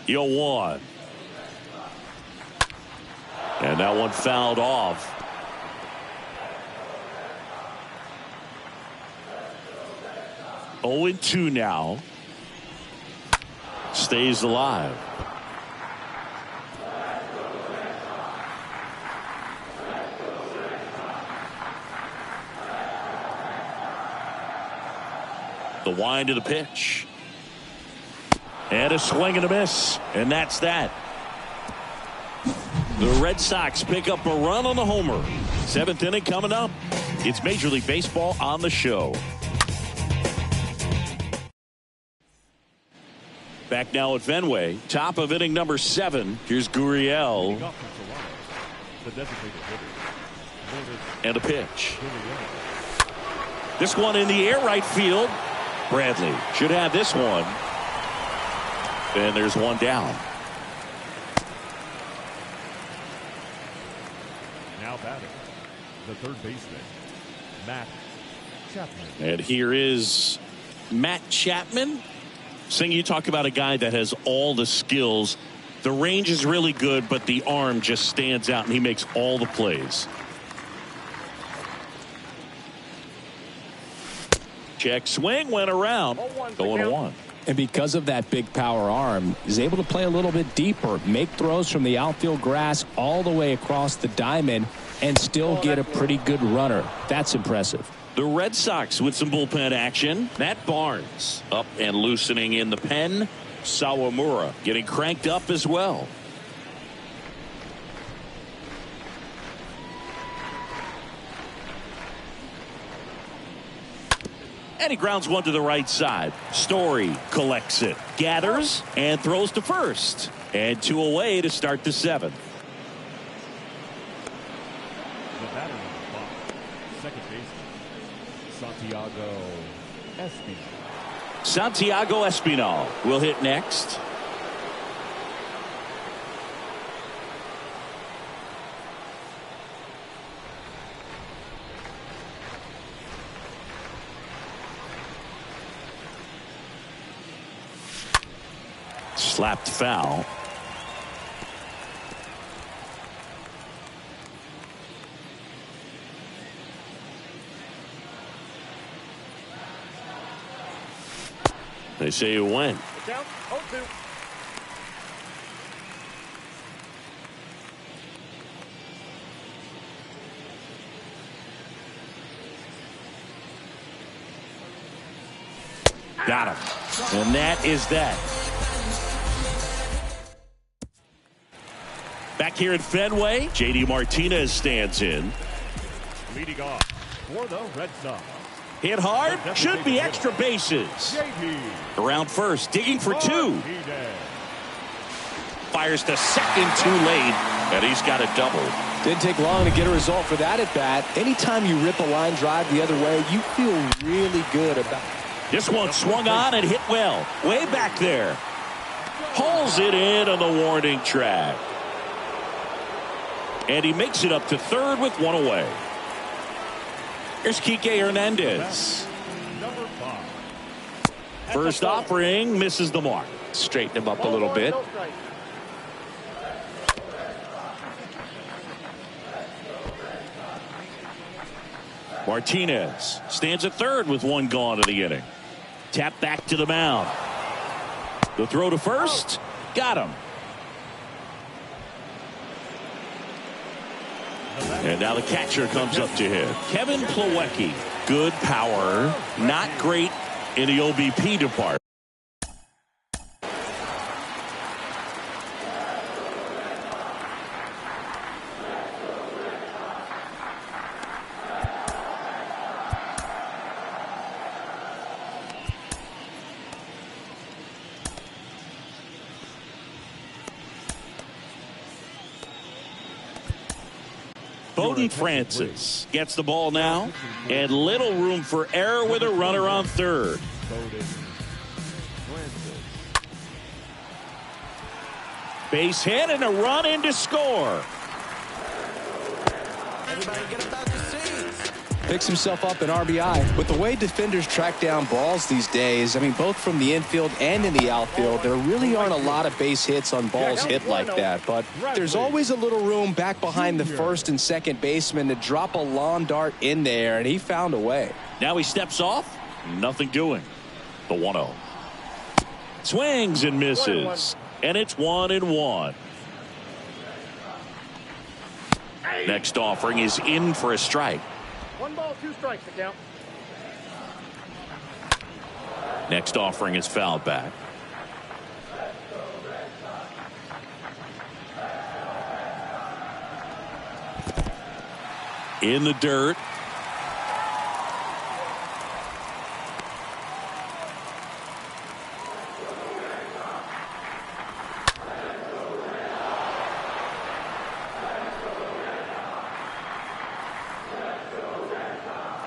You're 1. And that one fouled off. Oh, 2 now. Stays alive. The wind of the pitch. And a swing and a miss. And that's that. The Red Sox pick up a run on the homer. 7th inning coming up. It's Major League Baseball on the show. Back now at Fenway. Top of inning number 7. Here's Gurriel. And a pitch. This one in the air right field. Bradley should have this one. And there's one down. Now batting, the 3rd baseman, Matt Chapman. And here is Matt Chapman. Sing, you talk about a guy that has all the skills. The range is really good, but the arm just stands out, and he makes all the plays. Check swing, went around. Going to 1. And because of that big power arm, he's able to play a little bit deeper, make throws from the outfield grass all the way across the diamond, and still get a pretty good runner. That's impressive. The Red Sox with some bullpen action. Matt Barnes up and loosening in the pen. Sawamura getting cranked up as well. And he grounds one to the right side. Story collects it, gathers, and throws to first. And 2 away to start the 7th. The batter on the box, second baseman, Santiago Espinal. Santiago Espinal will hit next. Slapped foul. They say you went. Down, 0-2. Got him. And that is that. Back here at Fenway, J.D. Martinez stands in. Leading off for the Red Sox. Hit hard, should be extra bases. Around first, digging for 2. Fires to second too late, and he's got a double. Didn't take long to get a result for that at bat. Anytime you rip a line drive the other way, you feel really good about it. This one swung on and hit well. Way back there. Hauls it in on the warning track. And he makes it up to third with 1 away. Here's Kike Hernandez. Number 5. First offering misses the mark. Straighten him up a little bit. Martinez stands at third with 1 gone in the inning. Tap back to the mound. The throw to first. Got him. And now the catcher comes up to hit. Kevin Plawecki. Good power. Not great in the OBP department. Bowden Francis gets the ball now, and little room for error with a runner on third. Base hit and a run in to score. Everybody get about the seats. Picks himself up an RBI. With the way defenders track down balls these days, I mean, both from the infield and in the outfield, there really aren't a lot of base hits on balls hit like that. But there's always a little room back behind the first and second baseman to drop a lawn dart in there, and he found a way. Now he steps off. Nothing doing. The 1-0. Swings and misses. And it's 1-1. Next offering is in for a strike. 1 ball, 2 strikes to count. Next offering is fouled back. In the dirt.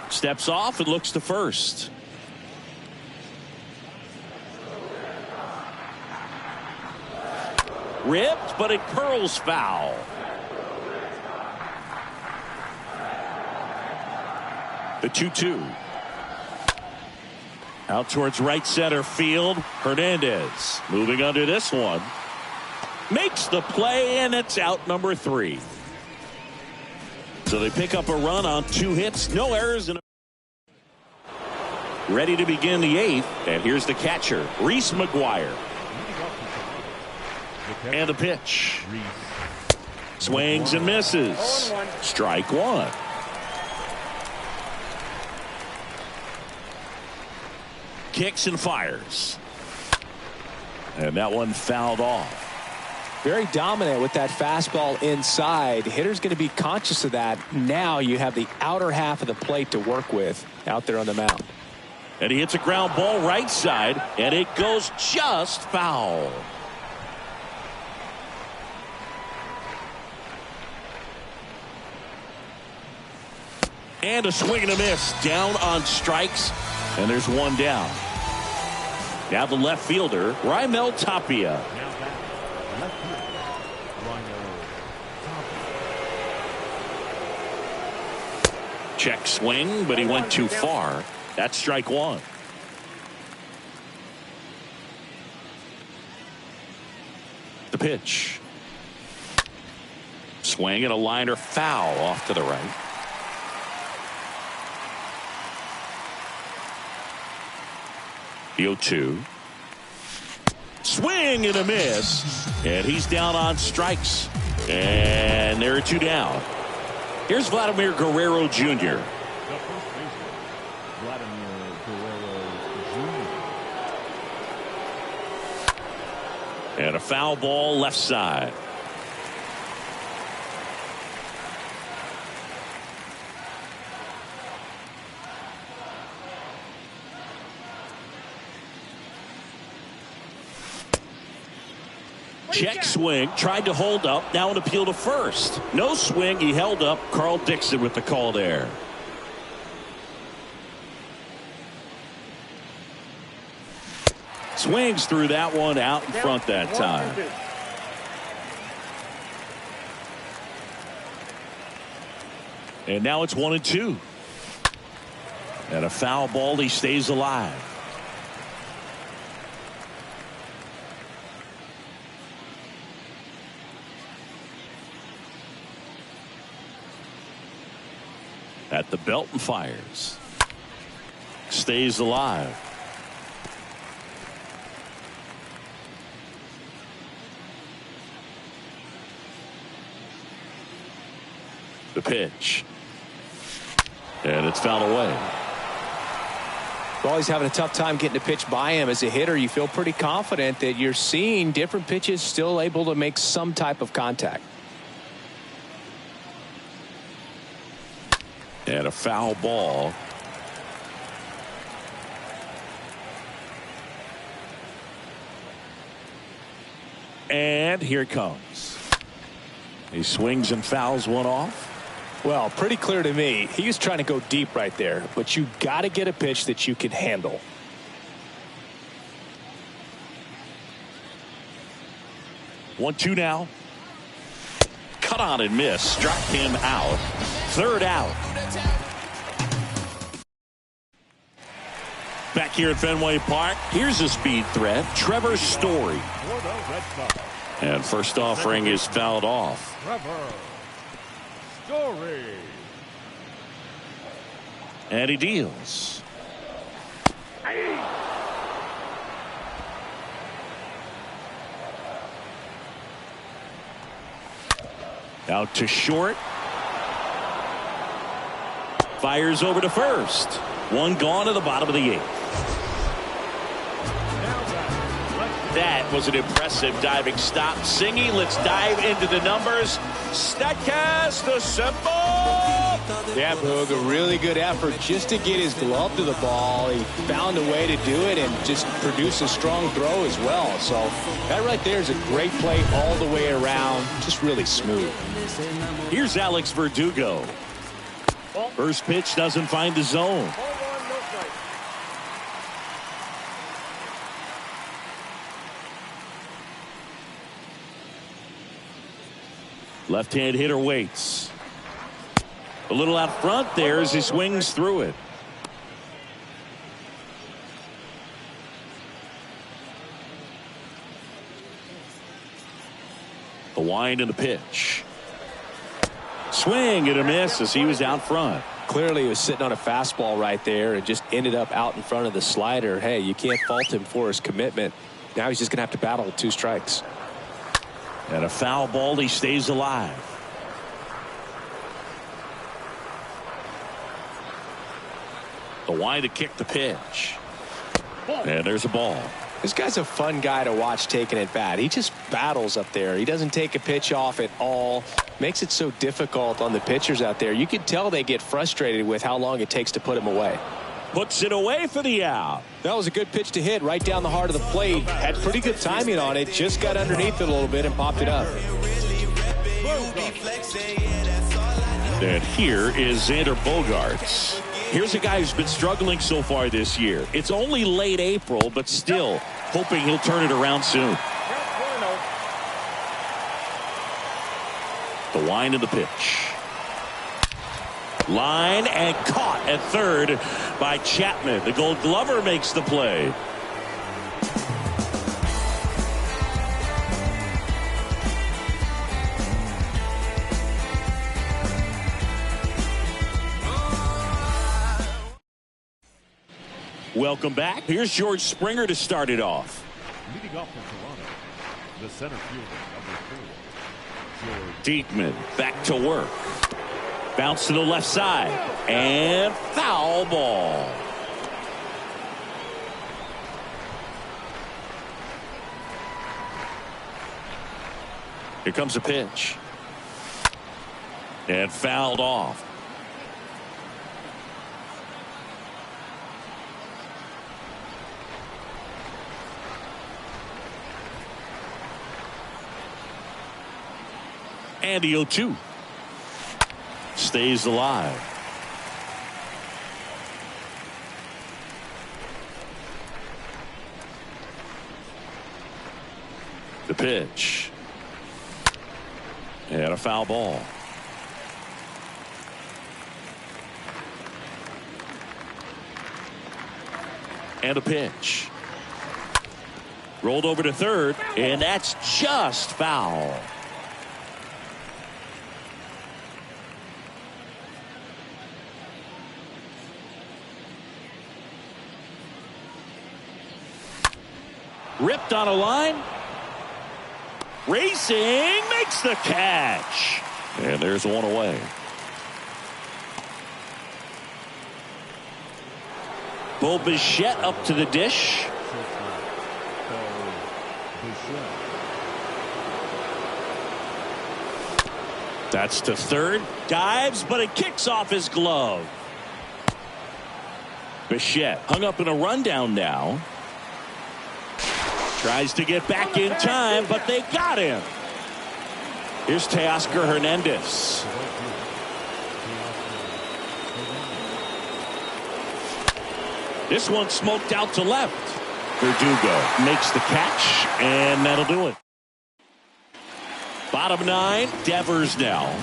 Steps off and looks to first. Ripped, but it curls foul. The 2-2. Out towards right center field. Hernandez moving under this one. Makes the play, and it's out number 3. So they pick up a run on 2 hits. No errors. Ready to begin the 8th. And here's the catcher, Reese McGuire. And a pitch. Swings and misses. Strike 1. Kicks and fires. And that one fouled off. Very dominant with that fastball inside. Hitter's going to be conscious of that. Now you have the outer half of the plate to work with out there on the mound. And he hits a ground ball right side, and it goes just foul. And a swing and a miss. Down on strikes, and there's one down. Now the left fielder, Raimel Tapia. Now back, left fielder, Raimel Tapia. Check swing, but he went too far. That's strike one. The pitch. Swing and a liner foul off to the right. The 0-2. Swing and a miss. And he's down on strikes. And there are two down. Here's Vladimir Guerrero Jr. The first baseman, Vladimir Guerrero Jr. And a foul ball left side. Check swing, tried to hold up, now an appeal to first. No swing, he held up. Carl Dixon with the call there. Swings through that one out in front that time. And now it's 1-2. And a foul ball, he stays alive. At the belt and fires. Stays alive. The pitch. And it's fouled away. Well, he's having a tough time getting a pitch by him. As a hitter, you feel pretty confident that you're seeing different pitches still able to make some type of contact. And a foul ball. And here it comes. He swings and fouls one off. Well, pretty clear to me. He was trying to go deep right there, but you got to get a pitch that you can handle. 1-2 now. Cut on and miss. Struck him out. Third out. Back here at Fenway Park, here's a speed threat, Trevor Story. And first offering is fouled off. Trevor Story. And he deals. Out to short. Fires over to first. One gone to the bottom of the eighth. That was an impressive diving stop. Singy, let's dive into the numbers. Statcast assemble. Yeah, Boog, a really good effort just to get his glove to the ball. He found a way to do it and just produce a strong throw as well. So that right there is a great play all the way around. Just really smooth. Here's Alex Verdugo. First pitch doesn't find the zone. Left-hand hitter waits. A little out front there as he swings through it. The wind and the pitch. Swing and a miss as he was out front. Clearly he was sitting on a fastball right there and just ended up out in front of the slider. Hey, you can't fault him for his commitment. Now he's just going to have to battle with 2 strikes. And a foul ball, he stays alive. The wind to kick the pitch. And there's a ball. This guy's a fun guy to watch taking at bat. He just battles up there. He doesn't take a pitch off at all. Makes it so difficult on the pitchers out there. You can tell they get frustrated with how long it takes to put him away. puts it away for the out. That was a good pitch to hit right down the heart of the plate. Had pretty good timing on it. Just got underneath it a little bit and popped it up. And here is Xander Bogaerts. Here's a guy who's been struggling so far this year. It's only late April, but still hoping he'll turn it around soon. The wind of the pitch. Line and caught at third by Chapman. The Gold Glover makes the play. Welcome back. Here's George Springer to start it off. Leading off for Toronto, the center fielder, number 4, George. Diekman back to work. Bounce to the left side. And foul ball. Here comes a pitch. And fouled off. And the 0-2 stays alive. The pitch. And a foul ball. And a pitch. Rolled over to third, and that's just foul. Ripped on a line. Racing makes the catch. And there's one away. Bo Bichette up to the dish. That's to third. Dives, but it kicks off his glove. Bichette hung up in a rundown now. Tries to get back in time, but they got him. Here's Teoscar Hernandez. This one smoked out to left. Verdugo makes the catch, and that'll do it. Bottom 9, Devers now.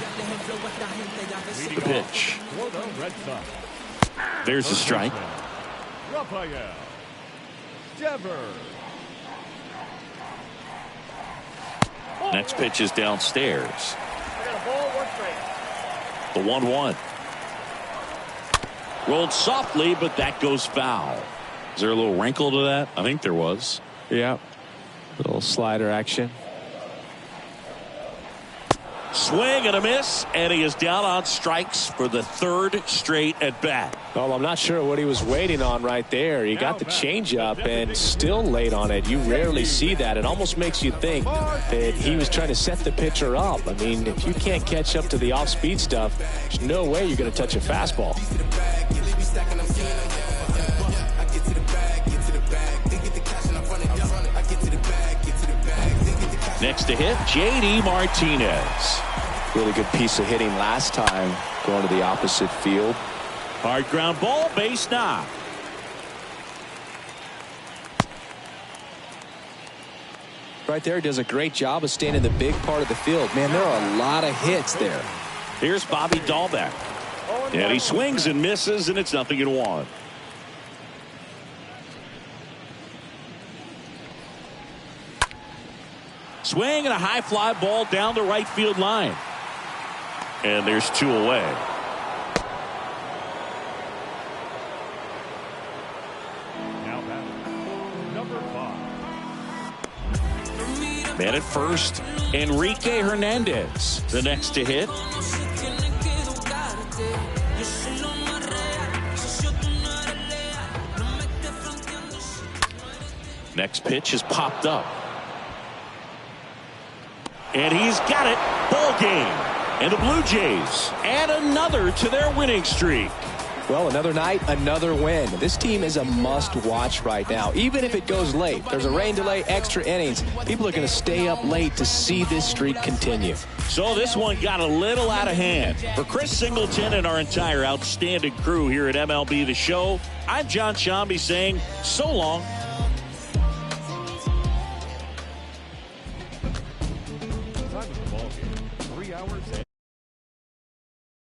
The pitch. There's the strike. Rafael Devers. Next pitch is downstairs. The 1-1. Rolled softly, but that goes foul. Is there a little wrinkle to that? I think there was. Yeah. Little slider action. Swing and a miss, and he is down on strikes for the third straight at bat. Well, I'm not sure what he was waiting on right there. He got the changeup and still late on it. You rarely see that. It almost makes you think that he was trying to set the pitcher up. I mean, if you can't catch up to the off-speed stuff, there's no way you're going to touch a fastball. Next to hit, J.D. Martinez. Really good piece of hitting last time, going to the opposite field. Hard ground ball, base knock. Right there, does a great job of staying in the big part of the field. Man, there are a lot of hits there. Here's Bobby Dahlbeck. And he swings and misses, and it's 0-1. Swing and a high fly ball down the right field line. And there's 2 away. Now batting, number 5. Man at first, Enrique Hernandez. The next to hit. Next pitch is popped up. And he's got it. Ball game. And the Blue Jays add another to their winning streak. Well, another night, another win. This team is a must-watch right now. Even if it goes late, there's a rain delay, extra innings. People are going to stay up late to see this streak continue. So this one got a little out of hand. For Chris Singleton and our entire outstanding crew here at MLB The Show, I'm John Shambi saying so long. Time of the ball game, 3 hours.